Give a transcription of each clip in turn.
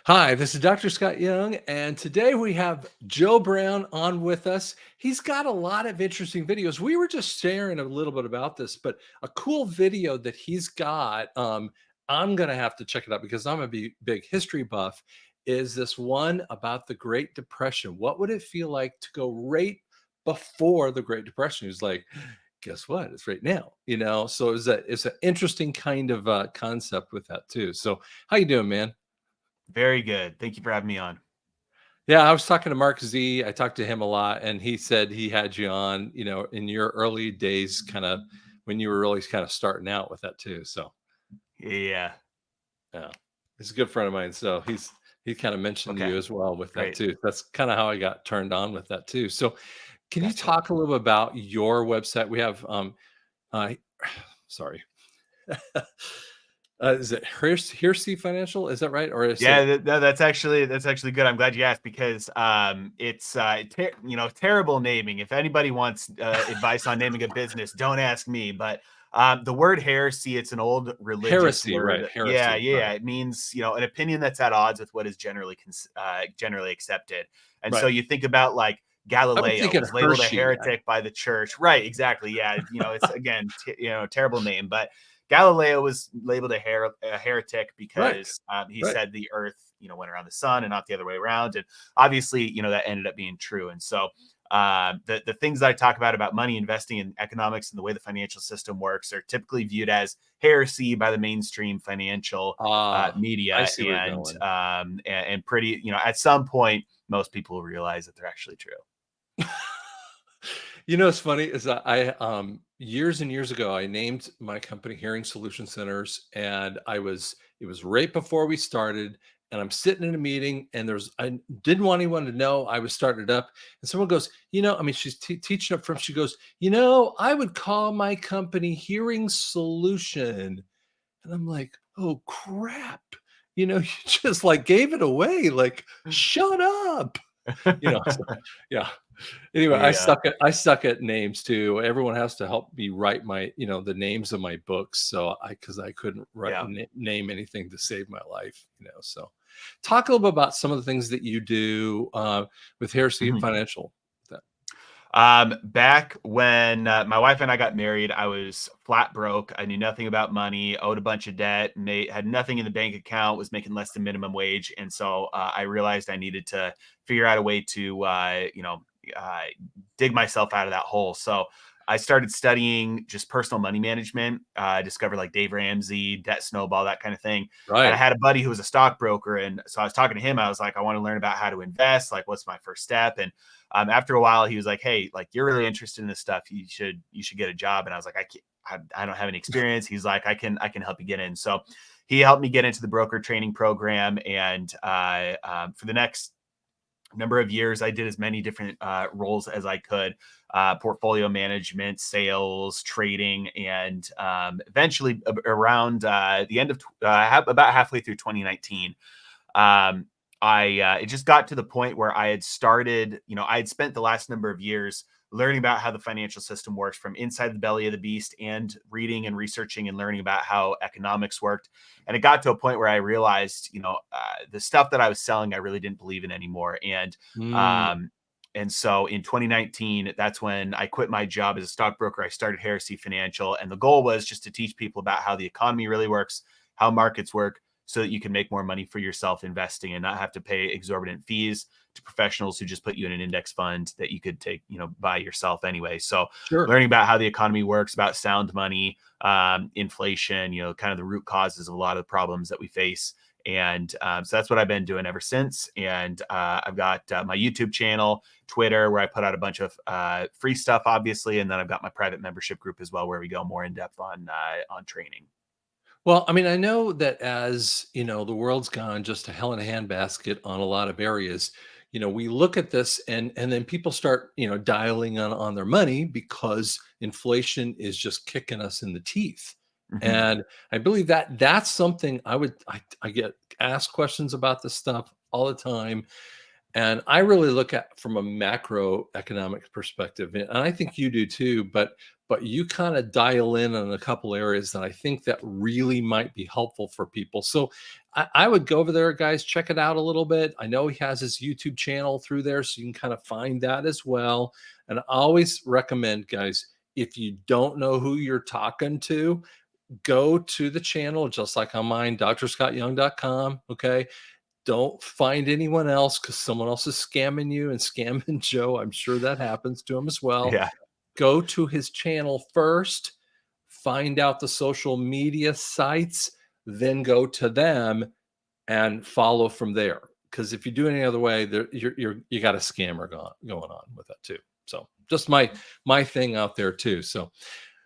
Hi, this is Dr. Scott Young, and today we have Joe Brown on with us. He's got a lot of interesting videos. We were just sharing a little bit about this, but a cool video that he's got, I'm going to have to check it out because I'm a big history buff, is this one about the Great Depression. What would it feel like to go right before the Great Depression? He's like, guess what? It's right now, So it's an interesting kind of concept with that too. So how you doing, man? Very good. Thank you for having me on. Yeah, I was talking to Mark Z. I talked to him a lot, and he said he had you on, in your early days, kind of when you were really kind of starting out with that too. So, Yeah. yeah, he's a good friend of mine. So he kind of mentioned Okay. you as well with that Great. too. That's kind of how I got turned on with that too. So, can you Gotcha. talk a little bit about your website? We have, uh, sorry, is it Heresy Financial? Is that right, or is Yeah, it no, that's actually good. I'm glad you asked because it's terrible naming. If anybody wants advice on naming a business, don't ask me. But the word heresy, it's an old religious Heresy? Right, word. Yeah, Heresy. yeah, Right, it means an opinion that's at odds with what is generally accepted. And so right. you think about like I would Galileo think it was labeled a Hershey. heretic by the church. Right, exactly. Yeah, it's again, terrible name, but Galileo was labeled a heretic Right, because he right. said the Earth, went around the sun and not the other way around. And obviously, that ended up being true. And so, the things that I talk about money, investing, in economics, and the way the financial system works are typically viewed as heresy by the mainstream financial Ah, I media, see where you're and going. pretty, at some point, most people will realize that they're actually true. What's funny is that years and years ago, I named my company Hearing Solution Centers, and it was right before we started, and I'm sitting in a meeting, and I didn't want anyone to know I was starting it up, and someone goes, I mean, she's teaching up front. She goes, I would call my company Hearing Solution, and I'm like, oh crap, you just like gave it away, like shut up, so, yeah. Anyway, Yeah, I suck at names too. Everyone has to help me write my, the names of my books. So because I couldn't yeah. name anything to save my life, So talk a little bit about some of the things that you do with Heresy Mhm. Financial. That Back when my wife and I got married, I was flat broke. I knew nothing about money, owed a bunch of debt, had nothing in the bank account, was making less than minimum wage. And so I realized I needed to figure out a way to, uh, dig myself out of that hole. So I started studying just personal money management. I discovered like Dave Ramsey, Debt Snowball, that kind of thing. And I right. had a buddy who was a stockbroker. And so I was talking to him. I was like, I want to learn about how to invest. Like, what's my first step? And after a while, he was like, "Hey, like you're really interested in this stuff. You should get a job." And I was like, I don't have any experience." He's like, I can help you get in. So he helped me get into the broker training program, and for the next number of years, I did as many different roles as I could: portfolio management, sales, trading, and eventually around the end of about halfway through 2019. um, it just got to the point where I had started, I had spent the last number of years learning about how the financial system works from inside the belly of the beast, and reading and researching and learning about how economics worked. And it got to a point where I realized, the stuff that I was selling, I really didn't believe in anymore. Mm, Um, and so in 2019, that's when I quit my job as a stockbroker. I started Heresy Financial, and the goal was just to teach people about how the economy really works, how markets work, so that you can make more money for yourself investing and not have to pay exorbitant fees to professionals who just put you in an index fund that you could take, by yourself anyway. So sure. learning about how the economy works, about sound money, inflation, kind of the root causes of a lot of the problems that we face. And so that's what I've been doing ever since. And I've got my YouTube channel, Twitter, where I put out a bunch of free stuff, obviously, and then I've got my private membership group as well, where we go more in depth on training. Well, I mean, I know that as the world's gone just to hell in a handbasket on a lot of areas. We look at this and then people start, dialing on their money because inflation is just kicking us in the teeth. Mhm. And I believe that that's something I get asked questions about this stuff all the time. And I really look at from a macroeconomic perspective, and I think you do too. but you kind of dial in on a couple areas that I think that really might be helpful for people. So I would go over there, guys, check it out a little bit. I know he has his YouTube channel through there, so you can kind of find that as well. And I always recommend, guys, if you don't know who you're talking to, go to the channel, just like on mine, drscottyoung.com. Okay. Don't find anyone else because someone else is scamming you and scamming Joe. I'm sure that happens to him as well. Yeah. Go to his channel first, find out the social media sites, then go to them and follow from there. Because if you do it any other way, you got a scammer going on with that too. So just my thing out there too. So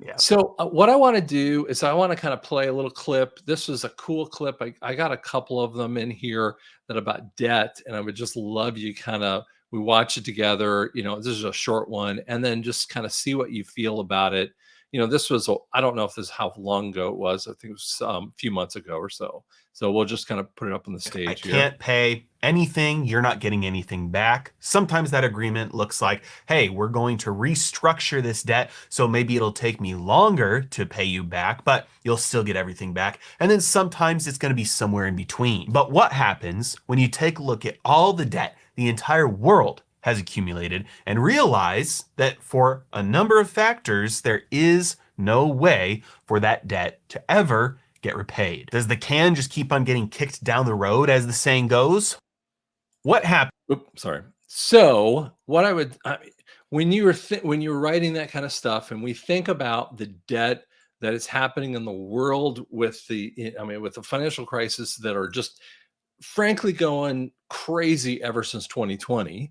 Yeah. what I want to do is I want to kind of play a little clip. This was a cool clip. I got a couple of them in here that about debt, and I would just love you kind of we watch it together. This is a short one, and then just kind of see what you feel about it. This was I don't know if this is how long ago it was. I think it was a few months ago or so. So we'll just kind of put it up on the I stage here. can't pay anything, you're not getting anything back. Sometimes that agreement looks like, hey, we're going to restructure this debt, so maybe it'll take me longer to pay you back, but you'll still get everything back. And then sometimes it's going to be somewhere in between. But what happens when you take a look at all the debt the entire world has accumulated and realize that for a number of factors, there is no way for that debt to ever get repaid? Does the can just keep on getting kicked down the road, as the saying goes? What happened? Oops, sorry. So what when you were when you were writing that kind of stuff, and we think about the debt that is happening in the world with with the financial crisis that are just frankly going crazy ever since 2020,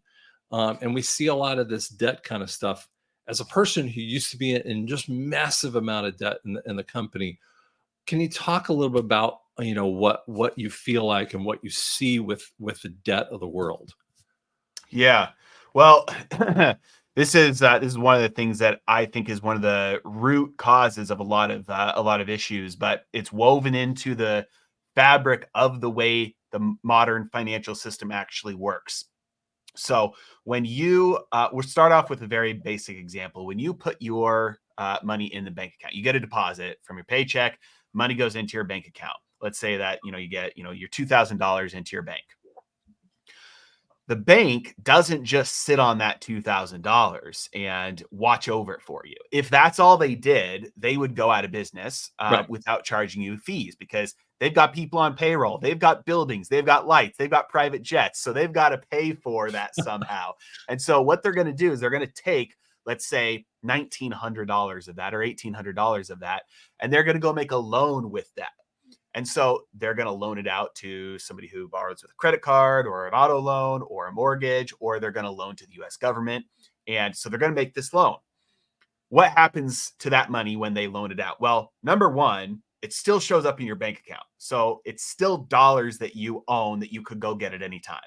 and we see a lot of this debt kind of stuff. As a person who used to be in just massive amount of debt in the company, can you talk a little bit about what you feel like and what you see with the debt of the world? Yeah. Well, this is one of the things that I think is one of the root causes of a lot of issues, but it's woven into the fabric of the way the modern financial system actually works. So when we'll start off with a very basic example. When you put your money in the bank account, you get a deposit from your paycheck, money goes into your bank account. Let's say that, you get, your $2,000 into your bank. The bank doesn't just sit on that $2,000 and watch over it for you. If that's all they did, they would go out of business Right. without charging you fees, because they've got people on payroll, they've got buildings, they've got lights, they've got private jets. So they've got to pay for that somehow. And so what they're going to do is they're going to take, let's say, $1,900 of that or $1,800 of that, and they're going to go make a loan with that. And so they're going to loan it out to somebody who borrows with a credit card or an auto loan or a mortgage, or they're going to loan to the US government. And so they're going to make this loan. What happens to that money when they loan it out? Well, number one, it still shows up in your bank account. So it's still dollars that you own that you could go get at any time.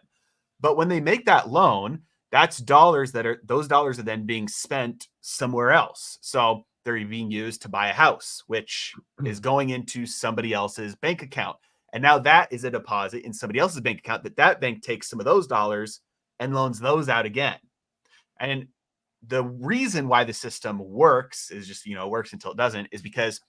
But when they make that loan, those dollars are then being spent somewhere else. So they're being used to buy a house, which is going into somebody else's bank account. And now that is a deposit in somebody else's bank account that bank takes some of those dollars and loans those out again. And the reason why the system works is just, works until it doesn't, is because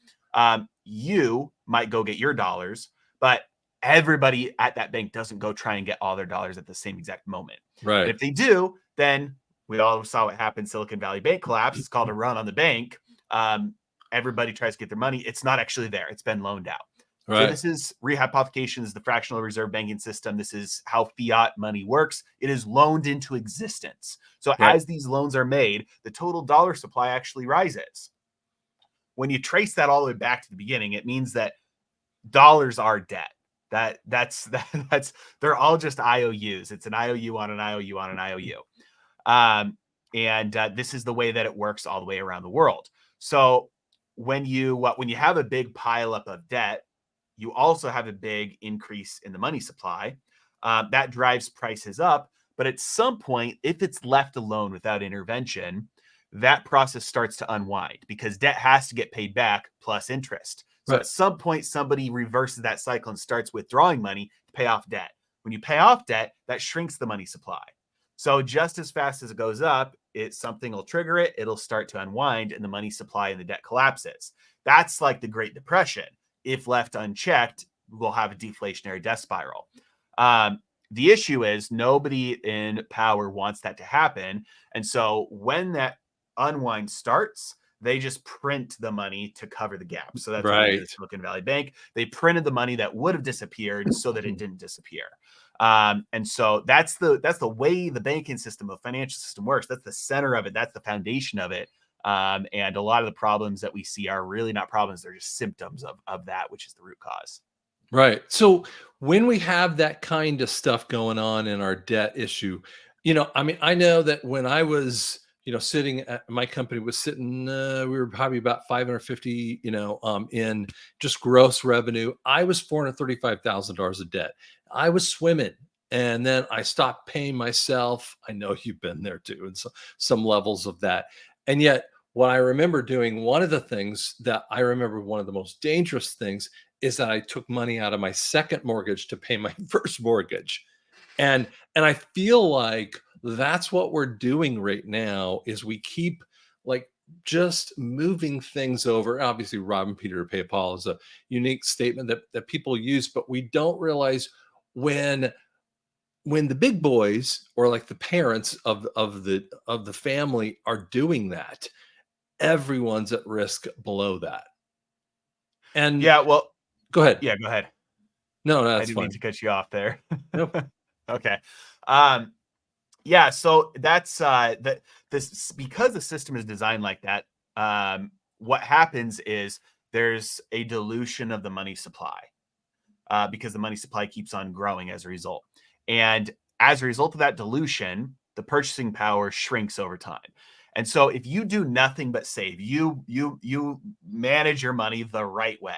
you might go get your dollars, but everybody at that bank doesn't go try and get all their dollars at the same exact moment. And Right. if they do, then we all saw what happened. Silicon Valley Bank collapse. It's called a run on the bank. Everybody tries to get their money. It's not actually there. It's been loaned out. So Right. this is rehypothecation, is the fractional reserve banking system. This is how fiat money works. It is loaned into existence. So Right. as these loans are made, the total dollar supply actually rises. When you trace that all the way back to the beginning, it means that dollars are debt. That's they're all just IOUs. It's an IOU on an IOU on an IOU. And this is the way that it works all the way around the world. So when you have a big pileup of debt, you also have a big increase in the money supply. That drives prices up. But at some point, if it's left alone without intervention, that process starts to unwind, because debt has to get paid back plus interest. So Right. at some point, somebody reverses that cycle and starts withdrawing money to pay off debt. When you pay off debt, that shrinks the money supply. So just as fast as it goes up, something will trigger it, it'll start to unwind, and the money supply and the debt collapses. That's like the Great Depression. If left unchecked, we'll have a deflationary death spiral. The issue is nobody in power wants that to happen. And so when that unwind starts, they just print the money to cover the gap. So that's what they did Right. at Silicon Valley Bank. They printed the money that would have disappeared so that it didn't disappear. And so that's the way the banking system, the financial system works. That's the center of it. That's the foundation of it. And a lot of the problems that we see are really not problems. They're just symptoms of that, which is the root cause. Right. So when we have that kind of stuff going on in our debt issue, I mean, I know that when I was, sitting at my company was sitting, we were probably about 550, in just gross revenue. I was $435,000 of debt. I was swimming. And then I stopped paying myself. I know you've been there too, and so some levels of that. And yet, what I remember doing, one of the things that I remember, one of the most dangerous things is that I took money out of my second mortgage to pay my first mortgage. And I feel like that's what we're doing right now is we keep like just moving things over. Obviously, robbing Peter to pay Paul is a unique statement that people use, but we don't realize when when the big boys or like the parents of the family are doing that, everyone's at risk below that. And Yeah, well, go ahead. yeah, go ahead. No, no, I that's didn't mean to fine. cut you off there. Nope. Okay. Um, yeah, so that's that this because the system is designed like that, what happens is there's a dilution of the money supply because the money supply keeps on growing as a result. And as a result of that dilution, the purchasing power shrinks over time. And so if you do nothing but save, you manage your money the right way.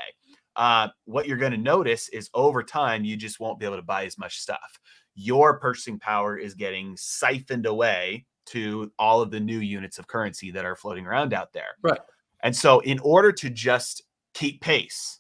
What you're going to notice is over time, you just won't be able to buy as much stuff. Your purchasing power is getting siphoned away to all of the new units of currency that are floating around out there. Right. And so, in order to just keep pace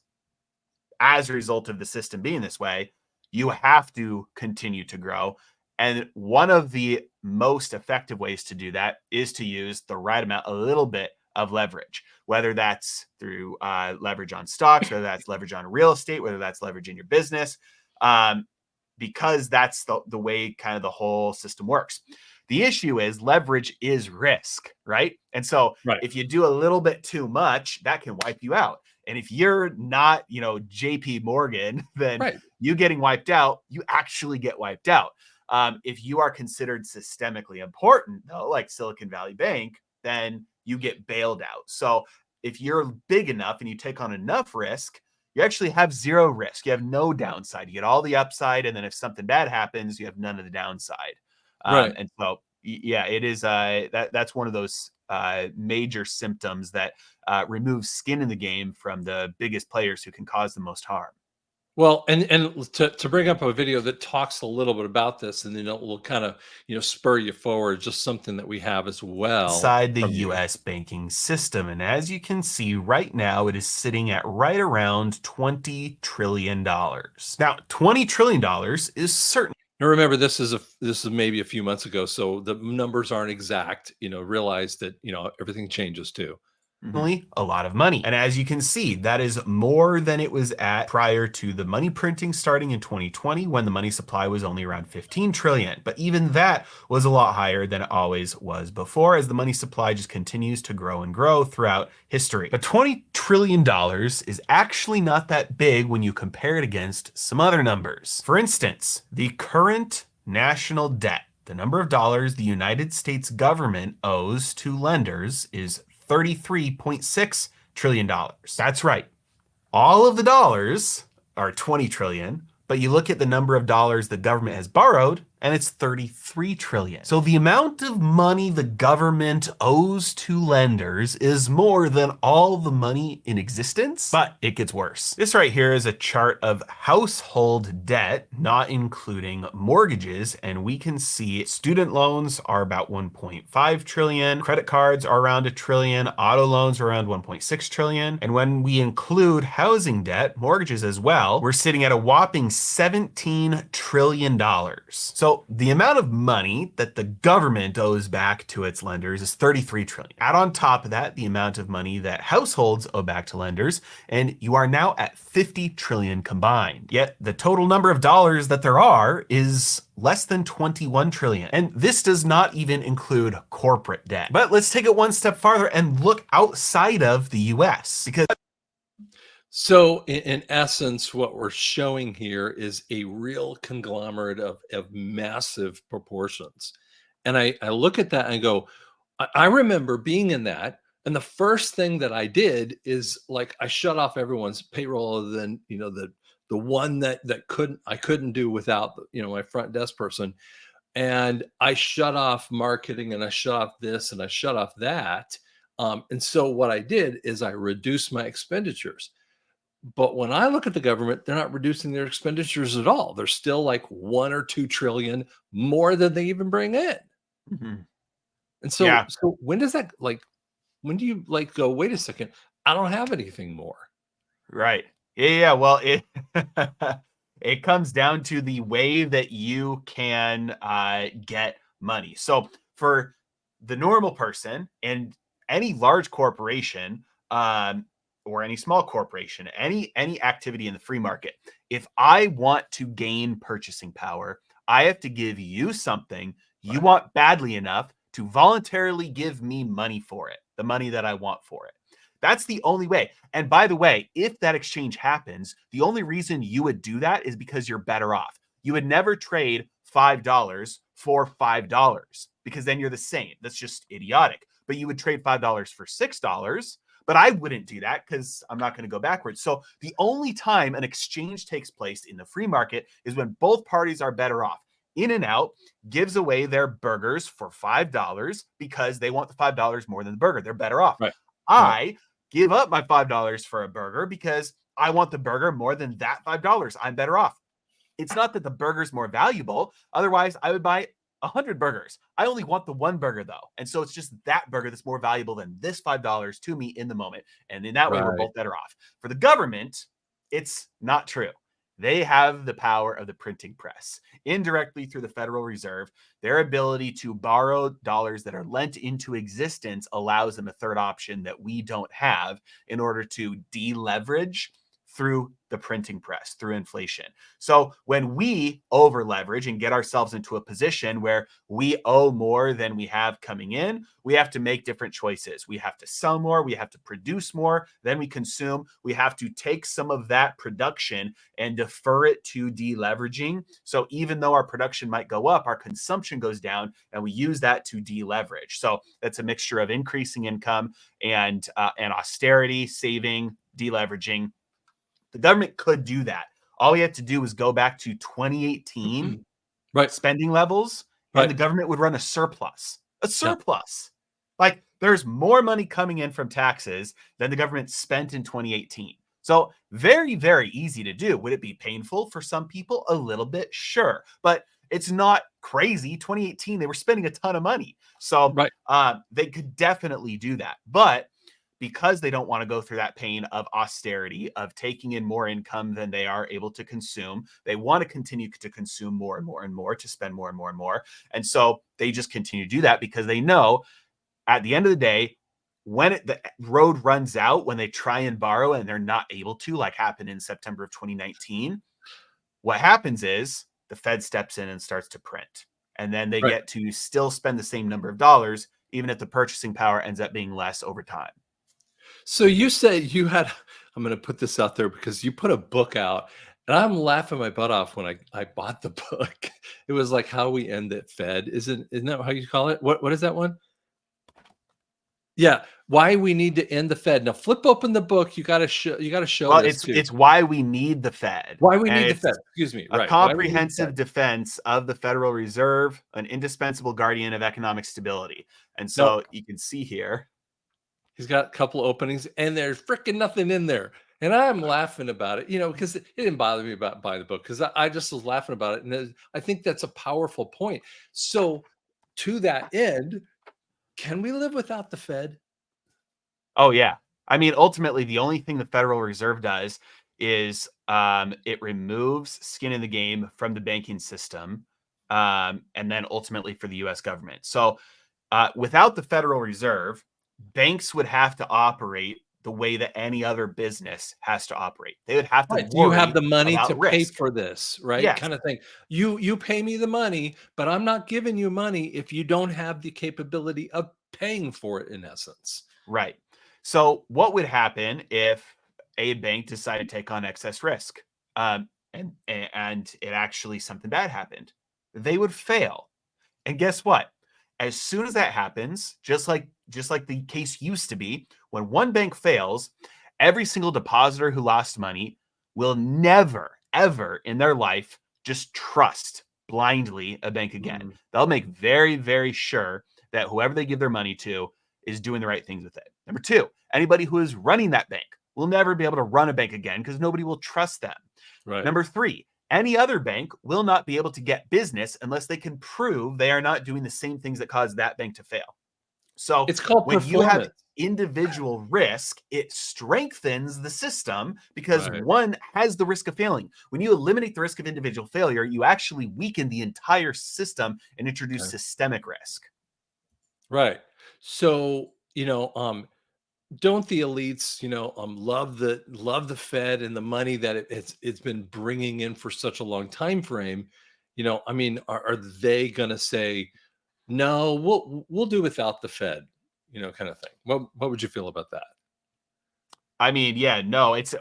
as a result of the system being this way, you have to continue to grow. And one of the most effective ways to do that is to use the right amount, a little bit of leverage, whether that's through leverage on stocks, whether that's leverage on real estate, whether that's leverage in your business, because that's the way kind of the whole system works. The issue is leverage is risk, right? And so Right. if you do a little bit too much, that can wipe you out. And if you're not, JP Morgan, then Right. you getting wiped out, you actually get wiped out. If you are considered systemically important, though, like Silicon Valley Bank, then you get bailed out. So if you're big enough and you take on enough risk, you actually have zero risk. You have no downside. You get all the upside. And then if something bad happens, you have none of the downside. Right. And so, yeah, it is that's one of those major symptoms that removes skin in the game from the biggest players who can cause the most harm. Well, and to bring up a video that talks a little bit about this, and then it will kind of spur you forward. Just something that we have as well Inside the from you. US banking system. And as you can see right now, it is sitting at right around $20 trillion. Now, $20 trillion is certainly Now remember, this is maybe a few months ago, so the numbers aren't exact. Realize that everything changes too. a lot of money. And as you can see, that is more than it was at prior to the money printing starting in 2020 when the money supply was only around 15 trillion. But even that was a lot higher than it always was before as the money supply just continues to grow and grow throughout history. But $20 trillion is actually not that big when you compare it against some other numbers. For instance, the current national debt, the number of dollars the United States government owes to lenders, is $33.6 trillion. That's right. All of the dollars are 20 trillion, but you look at the number of dollars the government has borrowed and it's 33 trillion. So the amount of money the government owes to lenders is more than all the money in existence, but it gets worse. This right here is a chart of household debt, not including mortgages, and we can see student loans are about 1.5 trillion, credit cards are around a trillion, auto loans are around 1.6 trillion, and when we include housing debt, mortgages as well, we're sitting at a whopping $17 trillion. So So the amount of money that the government owes back to its lenders is 33 trillion. Add on top of that the amount of money that households owe back to lenders, and you are now at 50 trillion combined. Yet the total number of dollars that there are is less than 21 trillion. And this does not even include corporate debt. But let's take it one step farther and look outside of the US, because So, in essence, what we're showing here is a real conglomerate of massive proportions. And I look at that and I go, I remember being in that. And the first thing that I did is like I shut off everyone's payroll other than, the one that I couldn't do without, my front desk person. And I shut off marketing and I shut off this and I shut off that. And so what I did is I reduced my expenditures. But when I look at the government, they're not reducing their expenditures at all. They're still like 1 or 2 trillion more than they even bring in. Mhm. And so, Yeah, when does that when do you like go, wait a second, I don't have anything more. right. Yeah. Well, it it comes down to the way that you can get money. So for the normal person and any large corporation, or any small corporation, any activity in the free market, if I want to gain purchasing power, I have to give you something you Right. want badly enough to voluntarily give me money for it, the money that I want for it. That's the only way. And by the way, if that exchange happens, the only reason you would do that is because you're better off. You would never trade $5 for $5 because then you're the same. That's just idiotic. But you would trade $5 for $6. But I wouldn't do that because I'm not going to go backwards. So the only time an exchange takes place in the free market is when both parties are better off. In and Out gives away their burgers for $5 because they want the $5 more than the burger. They're better off. Right. Right. I give up my $5 for a burger because I want the burger more than that $5. I'm better off. It's not that the burger's more valuable. Otherwise, I would buy 100 burgers. I only want the one burger though. And so it's just that burger that's more valuable than this $5 to me in the moment. And in that way, we're Right. both better off. For the government, it's not true. They have the power of the printing press indirectly through the Federal Reserve. Their ability to borrow dollars that are lent into existence allows them a third option that we don't have in order to deleverage through the printing press, through inflation. So when we over leverage and get ourselves into a position where we owe more than we have coming in, we have to make different choices. We have to sell more, we have to produce more than we consume. We have to take some of that production and defer it to deleveraging. So even though our production might go up, our consumption goes down, and we use that to deleverage. So that's a mixture of increasing income and austerity, saving, deleveraging. The government could do that. All we had to do was go back to 2018 Right. spending levels, and Right. the government would run a surplus. A Yeah. surplus. Like there's more money coming in from taxes than the government spent in 2018. So very, very easy to do. Would it be painful for some people? A little bit, sure. But it's not crazy. 2018, they were spending a ton of money. So Right. they could definitely do that. But because they don't want to go through that pain of austerity, of taking in more income than they are able to consume. They want to continue to consume more and more and more, to spend more and more and more. And so they just continue to do that because they know at the end of the day, when the road runs out, when they try and borrow and they're not able to, like happened in September of 2019, what happens is the Fed steps in and starts to print. And then they Right. get to still spend the same number of dollars, even if the purchasing power ends up being less over time. So you said you had I'm gonna put this out there because you put a book out, and I'm laughing my butt off when I bought the book. It was like How We End It Fed. Isn't that how you call it? What is that one? Yeah, Why We Need to End the Fed. Now flip open the book, you gotta show Well, this too. it's why we need the Fed, Why We and Need the Fed, it's excuse me, a right, Why We Need the Fed. comprehensive defense of the Federal Reserve, an indispensable guardian of economic stability. And No, so you can see here. he's got a couple openings and there's freaking nothing in there. And I'm laughing about it, because it didn't bother me about buying the book because I just was laughing about it. And I think that's a powerful point. So, to that end, can we live without the Fed? Oh yeah, I mean, ultimately, the only thing the Federal Reserve does is it removes skin in the game from the banking system and then ultimately for the US government. So without the Federal Reserve, banks would have to operate the way that any other business has to operate. They would have to Right. Do you have worry the money to about pay risk. for this, right? Yes, Kind of thing. You pay me the money, but I'm not giving you money if you don't have the capability of paying for it in essence. right. So, what would happen if a bank decided to take on excess risk, and it actually something bad happened? They would fail. And guess what? As soon as that happens, just like the case used to be, when one bank fails, every single depositor who lost money will never ever in their life just trust blindly a bank again. Mm, They'll make very very sure that whoever they give their money to is doing the right things with it. Number 2, anybody who is running that bank will never be able to run a bank again because nobody will trust them. right. Number 3, any other bank will not be able to get business unless they can prove they are not doing the same things that caused that bank to fail. So It's called when you have performance. individual risk, it strengthens the system because Right. one has the risk of failing. When you eliminate the risk of individual failure, you actually weaken the entire system and introduce Okay. systemic risk. Right. So, don't the elites, love the Fed and the money that it's been bringing in for such a long time frame? I mean, are they going to say no? We'll do without the Fed, kind of thing. What would you feel about that? I mean, yeah, no, it's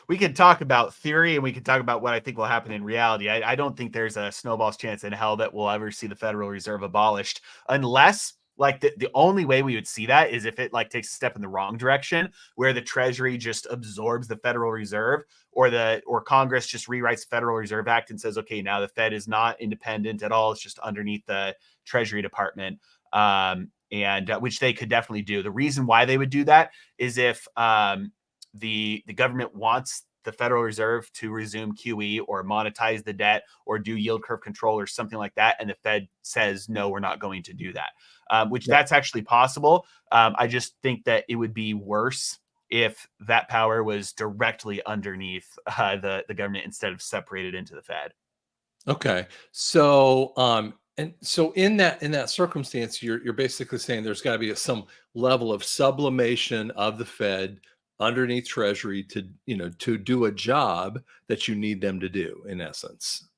we can talk about theory and we can talk about what I think will happen in reality. I don't think there's a snowball's chance in hell that we'll ever see the Federal Reserve abolished unless like the only way we would see that is if it like takes a step in the wrong direction where the Treasury just absorbs the Federal Reserve or Congress just rewrites the Federal Reserve Act and says, okay, now the Fed is not independent at all. It's just underneath the Treasury Department. And which they could definitely do. The reason why they would do that is if the government wants the Federal Reserve to resume QE or monetize the debt or do yield curve control or something like that, and the Fed says no, we're not going to do that, which Yeah. that's actually possible. I just think that it would be worse if that power was directly underneath the government instead of separated into the Fed. Okay. So, and so in that circumstance, you're basically saying there's got to be some level of sublimation of the Fed underneath Treasury to do a job that you need them to do, in essence.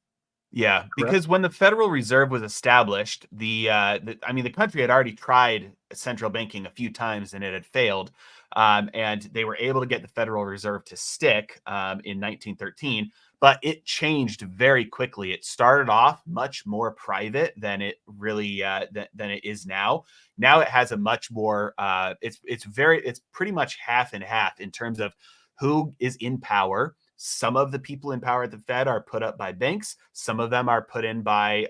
Yeah, Correct. because when the Federal Reserve was established, I mean, the country had already tried central banking a few times and it had failed, and they were able to get the Federal Reserve to stick in 1913. But it changed very quickly. It started off much more private than it really than it is now. Now it has a much more. It's pretty much half and half in terms of who is in power. Some of the people in power at the Fed are put up by banks. Some of them are put in by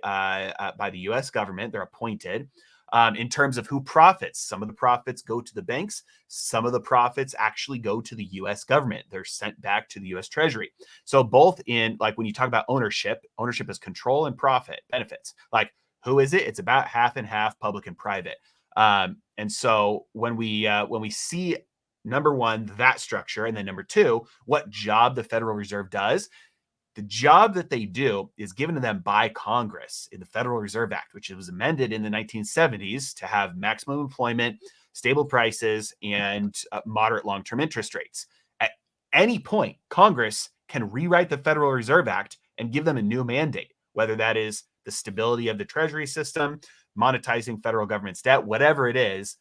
the U.S. government. They're appointed. In terms of who profits, some of the profits go to the banks. Some of the profits actually go to the U.S. government. They're sent back to the U.S. Treasury. So both in like when you talk about ownership is control and profit benefits. Like who is it? It's about half and half, public and private. And so when we see number one, that structure, and then number two, what job the Federal Reserve does. The job that they do is given to them by Congress in the Federal Reserve Act, which was amended in the 1970s to have maximum employment, stable prices, and moderate long term interest rates. At any point, Congress can rewrite the Federal Reserve Act and give them a new mandate, whether that is the stability of the Treasury system, monetizing federal government's debt, whatever it is.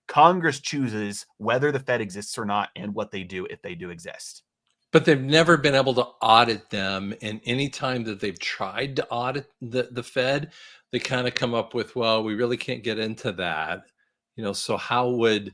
Congress chooses whether the Fed exists or not and what they do if they do exist. But they've never been able to audit them. And any time that they've tried to audit the Fed, they kind of come up with, well, we really can't get into that. So how would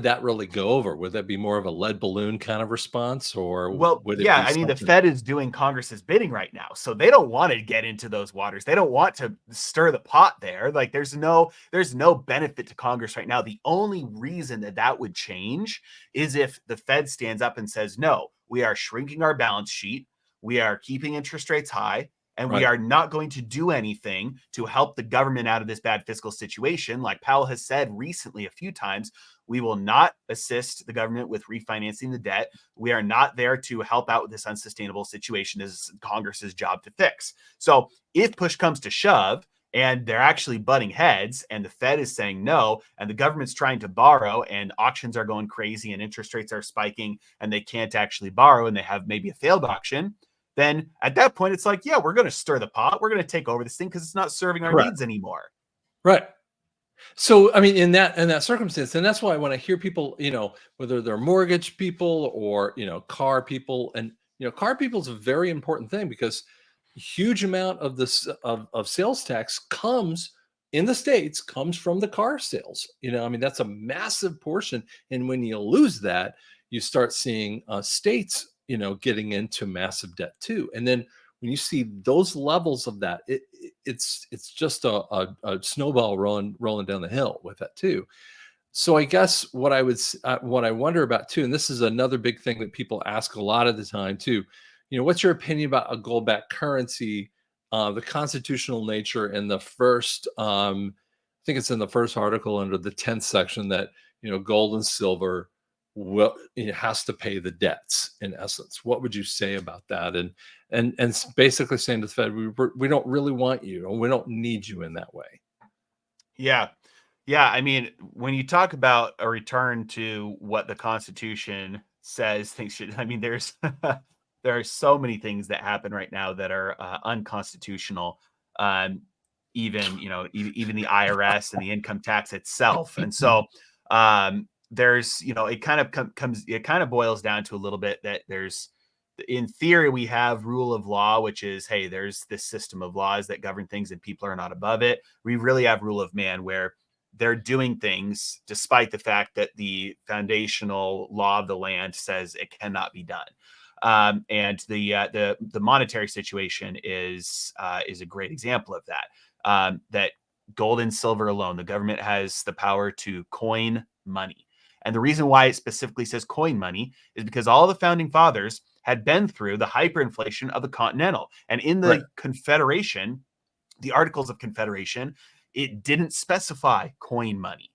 that really go over? Would that be more of a lead balloon kind of response, or Well, would it yeah, be I mean, the something? Fed is doing Congress's bidding right now, so they don't want to get into those waters. They don't want to stir the pot there. Like, there's no benefit to Congress right now. The only reason that that would change is if the Fed stands up and says, "No, we are shrinking our balance sheet. We are keeping interest rates high, and we Right. are not going to do anything to help the government out of this bad fiscal situation. Like Powell has said recently a few times, we will not assist the government with refinancing the debt. We are not there to help out with this unsustainable situation. This is Congress's job to fix. So if push comes to shove, and they're actually butting heads, and the Fed is saying no, and the government's trying to borrow, and auctions are going crazy, and interest rates are spiking, and they can't actually borrow, and they have maybe a failed auction, then at that point, it's like, yeah, we're going to stir the pot. We're going to take over this thing because it's not serving our Correct. needs anymore. Right. So, I mean, in that circumstance, and that's why when I hear people, whether they're mortgage people or car people, and car people is a very important thing because a huge amount of this of sales tax comes in the states comes from the car sales. I mean, that's a massive portion, and when you lose that, you start seeing states, getting into massive debt too, and then when you see those levels of that, it's just a snowball rolling down the hill with that too. So I guess what I wonder about too, and this is another big thing that people ask a lot of the time too. What's your opinion about a gold-backed currency? The constitutional nature in the first, I think it's in the first article under the 10th section that gold and silver will it has to pay the debts in essence. What would you say about that? And basically saying to the Fed, we don't really want you, or we don't need you in that way. Yeah. Yeah. I mean, when you talk about a return to what the Constitution says things should, I mean, there are so many things that happen right now that are unconstitutional. Um, even, even the IRS and the income tax itself. And so, there's, it kind of it kind of boils down to a little bit that there's, in theory, we have rule of law, which is, hey, there's this system of laws that govern things and people are not above it. We really have rule of man, where they're doing things despite the fact that the foundational law of the land says it cannot be done. And the monetary situation is a great example of that. That gold and silver alone, the government has the power to coin money. And the reason why it specifically says coin money is because all the founding fathers had been through the hyperinflation of the Continental. And in Right. the Confederation, the Articles of Confederation, it didn't specify coin money.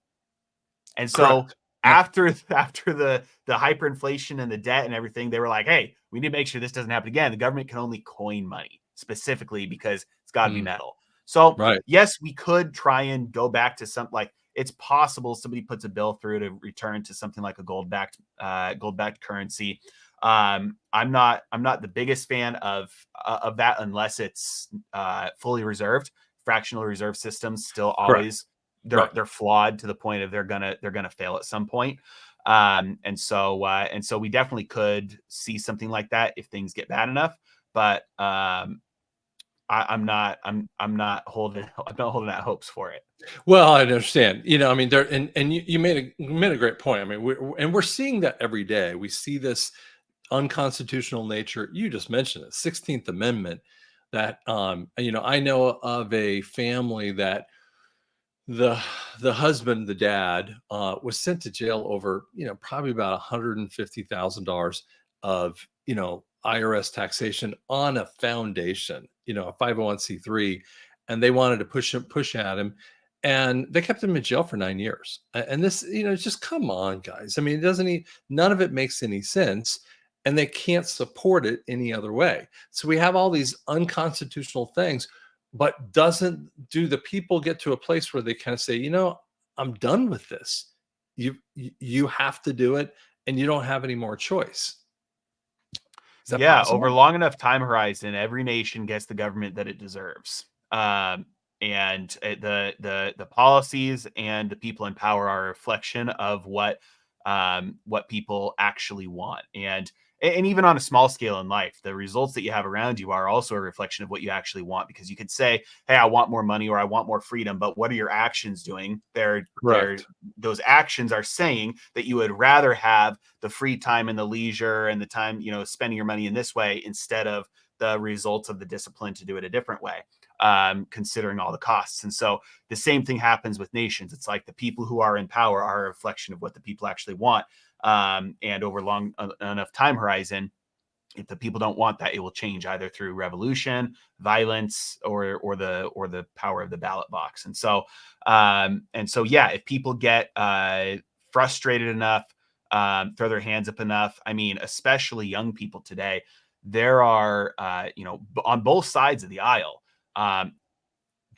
And so Correct. Yeah. after the hyperinflation and the debt and everything, they were like, hey, we need to make sure this doesn't happen again. The government can only coin money specifically because it's got to be Mm, metal. So right. yes, we could try and go back to something like, it's possible somebody puts a bill through to return to something like a gold backed currency. I'm not the biggest fan of that unless it's fully reserved. Fractional reserve systems still Correct. always, Right. they're flawed to the point of they're gonna fail at some point. And so we definitely could see something like that if things get bad enough. But I'm not holding I'm not holding out hopes for it. Well, I understand. I mean, there and you made a great point. I mean, we're seeing that every day. We see this unconstitutional nature. You just mentioned it, 16th Amendment. That I know of a family that the the husband, the dad, was sent to jail over probably about $150,000 of IRS taxation on a foundation, a 501c3, and they wanted to push at him, and they kept him in jail for 9 years. And this, it's just come on, guys. I mean, it doesn't. None of it makes any sense, and they can't support it any other way. So we have all these unconstitutional things, but do the people get to a place where they kind of say, I'm done with this. You have to do it, and you don't have any more choice. Is that Yeah, over possible? long enough time horizon, every nation gets the government that it deserves. And the policies and the people in power are a reflection of what people actually want. And even on a small scale in life, the results that you have around you are also a reflection of what you actually want. Because you could say, "Hey, I want more money or I want more freedom," but what are your actions doing? Correct. Those actions are saying that you would rather have the free time and the leisure and the time, spending your money in this way instead of the results of the discipline to do it a different way, considering all the costs. And so the same thing happens with nations. It's like the people who are in power are a reflection of what the people actually want. And over long enough time horizon, if the people don't want that, it will change either through revolution, violence, or the power of the ballot box. And so yeah, if people get frustrated enough, throw their hands up enough, I mean, especially young people today, there are on both sides of the aisle,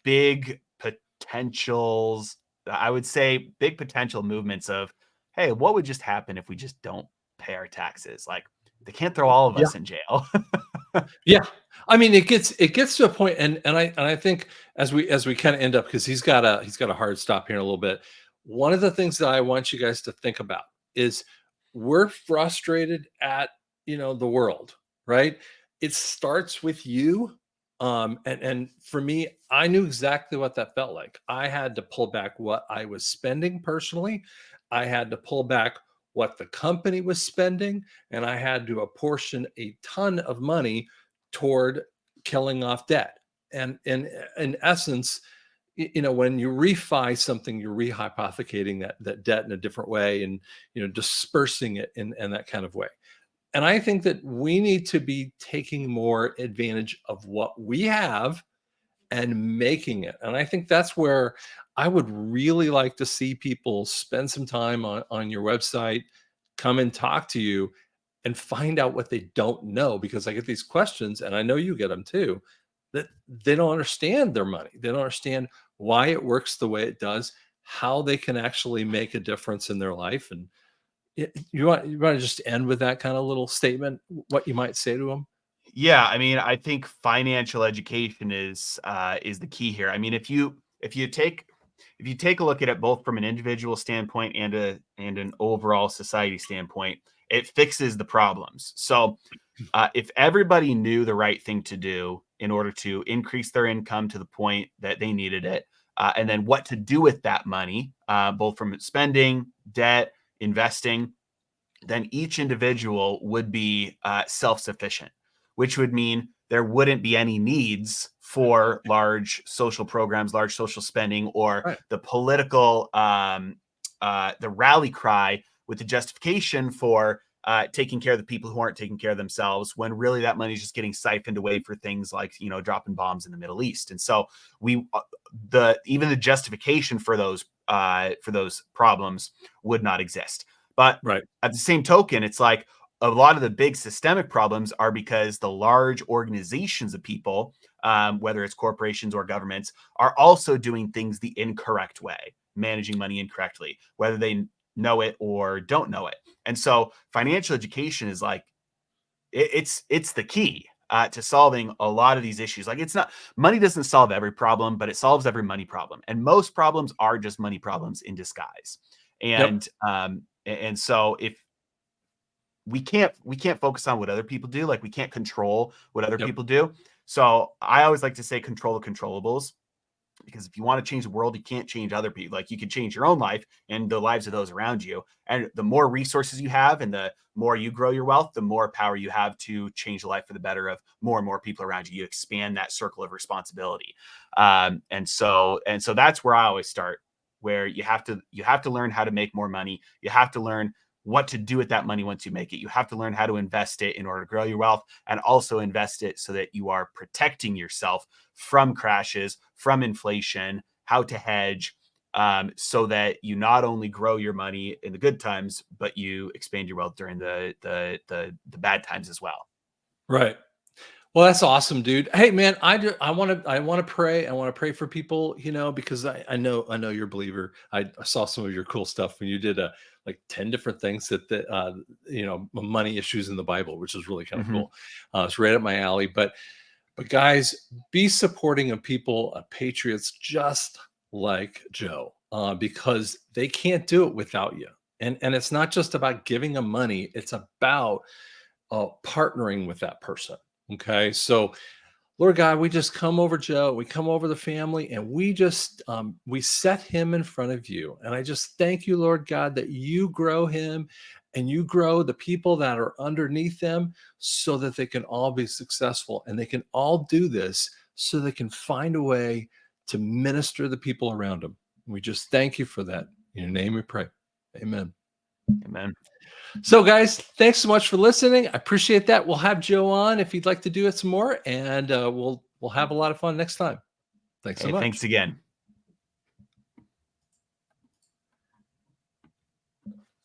big potentials. I would say big potential movements of, hey, what would just happen if we just don't pay our taxes? Like, they can't throw all of Yeah. us in jail. Yeah. I mean, it gets to a point, and I think as we kind of end up, because he's got a hard stop here in a little bit. One of the things that I want you guys to think about is we're frustrated at the world, right? It starts with you. And for me, I knew exactly what that felt like. I had to pull back what I was spending personally. I had to pull back what the company was spending, and I had to apportion a ton of money toward killing off debt. And in essence, when you refi something, you're rehypothecating that debt in a different way, and dispersing it in that kind of way. And I think that we need to be taking more advantage of what we have and making it. And I think that's where I would really like to see people spend some time on your website, come and talk to you and find out what they don't know, because I get these questions and I know you get them too, that they don't understand their money. They don't understand why it works the way it does, how they can actually make a difference in their life. And you want to just end with that kind of little statement, what you might say to them? Yeah, I mean, I think financial education is the key here. I mean, if you take a look at it both from an individual standpoint and an overall society standpoint, it fixes the problems. So if everybody knew the right thing to do in order to increase their income to the point that they needed it, and then what to do with that money, both from spending, debt, investing, then each individual would be self-sufficient, which would mean there wouldn't be any needs for large social programs, large social spending, or Right. the political, the rally cry with the justification for taking care of the people who aren't taking care of themselves, when really that money is just getting siphoned away for things like dropping bombs in the Middle East. And so we even the justification for those problems would not exist. But Right. at the same token, it's like a lot of the big systemic problems are because the large organizations of people, whether it's corporations or governments, are also doing things the incorrect way, managing money incorrectly, whether they know it or don't know it. And so financial education is like it's the key to solving a lot of these issues. Like, it's not, money doesn't solve every problem, but it solves every money problem. And most problems are just money problems in disguise. Yep. And so if we can't focus on what other people do, like we can't control what other Yep. people do. So I always like to say control the controllables, because if you want to change the world, you can't change other people. Like, you can change your own life and the lives of those around you. And the more resources you have and the more you grow your wealth, the more power you have to change the life for the better of more and more people around you. You expand that circle of responsibility. And so that's where I always start, where you have to learn how to make more money. You have to learn what to do with that money once you make it. You have to learn how to invest it in order to grow your wealth, and also invest it so that you are protecting yourself from crashes, from inflation, how to hedge, so that you not only grow your money in the good times, but you expand your wealth during the bad times as well. Right. Well, that's awesome, dude. Hey, man, I want to pray. I want to pray for people, because I know you're a believer. I saw some of your cool stuff when you did like 10 different things that money issues in the Bible, which is really kind of Mhm. cool. It's right up my alley. But guys, be supporting of people, patriots just like Joe, because they can't do it without you. And it's not just about giving them money; it's about partnering with that person. Okay, so Lord God, we just come over Joe, we come over the family, and we set him in front of you. And I just thank you, Lord God, that you grow him and you grow the people that are underneath them, so that they can all be successful, and they can all do this so they can find a way to minister to the people around them. We just thank you for that. In your name we pray. Amen. Amen. So, guys, thanks so much for listening. I appreciate that. We'll have Joe on if you'd like to do it some more, and we'll have a lot of fun next time. Thanks so Hey, much. thanks again.